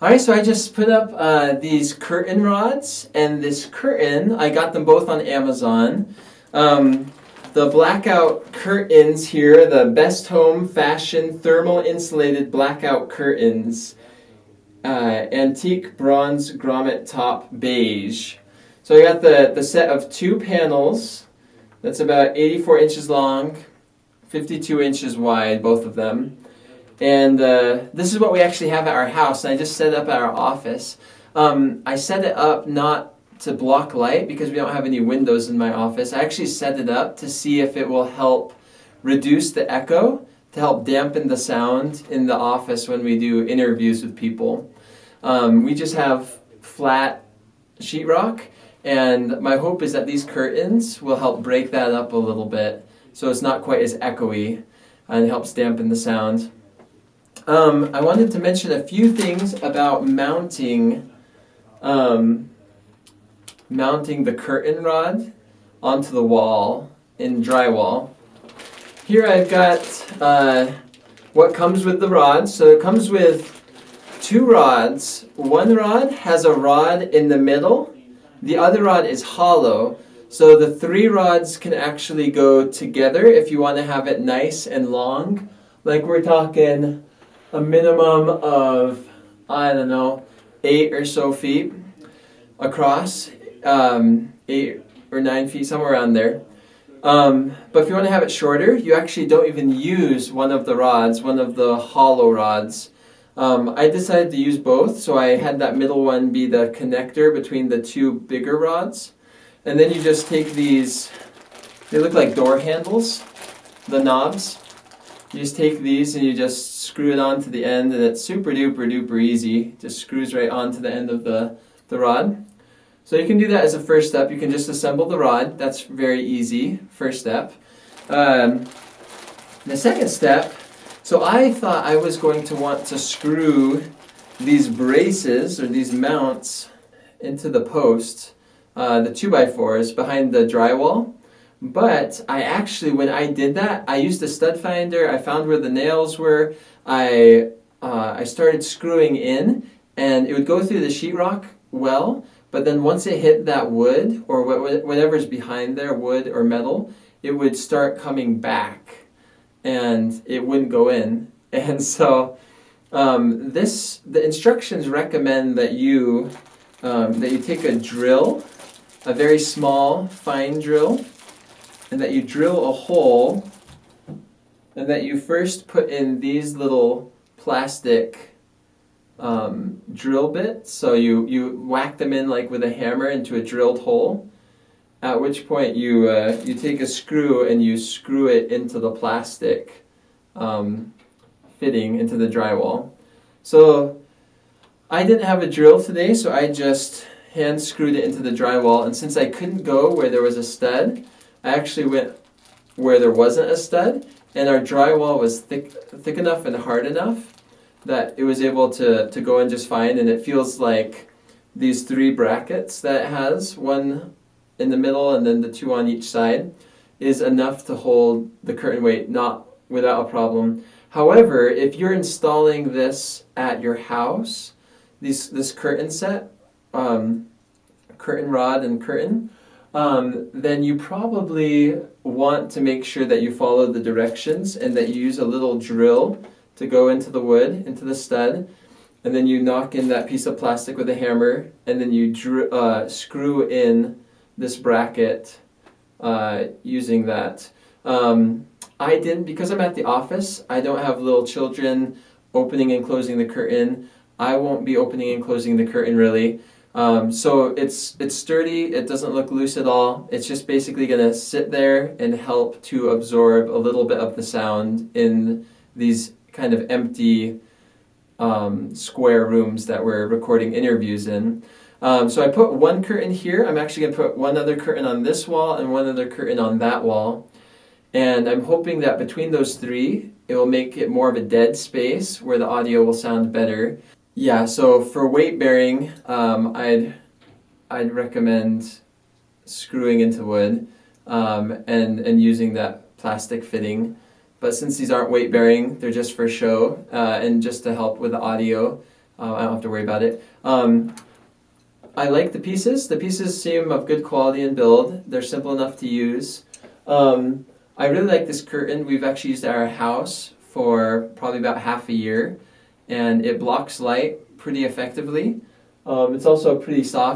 Alright, so I just put up these curtain rods, and this curtain, I got them both on Amazon. The blackout curtains here, the Best Home Fashion Thermal Insulated Blackout Curtains. Antique bronze grommet top beige. So I got the set of 2 panels. That's about 84 inches long, 52 inches wide, both of them. And this is what we actually have at our house, and I just set it up at our office. I set it up not to block light because we don't have any windows in my office. I actually set it up to see if it will help reduce the echo, to help dampen the sound in the office when we do interviews with people. We just have flat sheetrock, and my hope is that these curtains will help break that up a little bit so it's not quite as echoey and helps dampen the sound. I wanted to mention a few things about mounting the curtain rod onto the wall in drywall. Here I've got what comes with the rods. So it comes with 2 rods. One rod has a rod in the middle. The other rod is hollow. So the 3 rods can actually go together if you want to have it nice and long. Like we're talking a minimum of, 8 or so feet across, 8 or 9 feet, somewhere around there. But if you want to have it shorter, you actually don't even use one of the rods, one of the hollow rods. I decided to use both, so I had that middle one be the connector between the 2 bigger rods. And then you just take these, they look like door handles, the knobs. You just take these and you just screw it onto the end, and it's super duper duper easy. Just screws right onto the end of the rod. So you can do that as a first step. You can just assemble the rod. That's very easy, first step. The second step, so I thought I was going to want to screw these braces or these mounts into the post, the 2x4s behind the drywall. But I actually, when I did that, I used a stud finder. I found where the nails were. I started screwing in, and it would go through the sheetrock well. But then once it hit that wood, or whatever's behind there, wood or metal, it would start coming back, and it wouldn't go in. And so the instructions recommend that you take a drill, a very small, fine drill, and that you drill a hole, and that you first put in these little plastic drill bits. So you whack them in like with a hammer into a drilled hole, at which point you take a screw and you screw it into the plastic fitting into the drywall. So I didn't have a drill today, so I just hand screwed it into the drywall, and since I couldn't go where there was a stud, I actually went where there wasn't a stud, and our drywall was thick enough and hard enough that it was able to go in just fine. And it feels like these 3 brackets that it has, one in the middle and then the 2 on each side, is enough to hold the curtain weight, not without a problem. However, if you're installing this at your house, this curtain set, curtain rod and curtain, then you probably want to make sure that you follow the directions and that you use a little drill to go into the wood, into the stud, and then you knock in that piece of plastic with a hammer, and then you screw in this bracket using that. I didn't, because I'm at the office, I don't have little children opening and closing the curtain. I won't be opening and closing the curtain really. So it's sturdy, it doesn't look loose at all. It's just basically going to sit there and help to absorb a little bit of the sound in these kind of empty square rooms that we're recording interviews in. So I put one curtain here. I'm actually going to put one other curtain on this wall and one other curtain on that wall. And I'm hoping that between those three, it will make it more of a dead space where the audio will sound better. Yeah, so for weight bearing, I'd recommend screwing into wood and using that plastic fitting. But since these aren't weight bearing, they're just for show and just to help with the audio. I don't have to worry about it. I like the pieces. The pieces seem of good quality and build. They're simple enough to use. I really like this curtain. We've actually used it at our house for probably about half a year, and it blocks light pretty effectively. It's also pretty soft.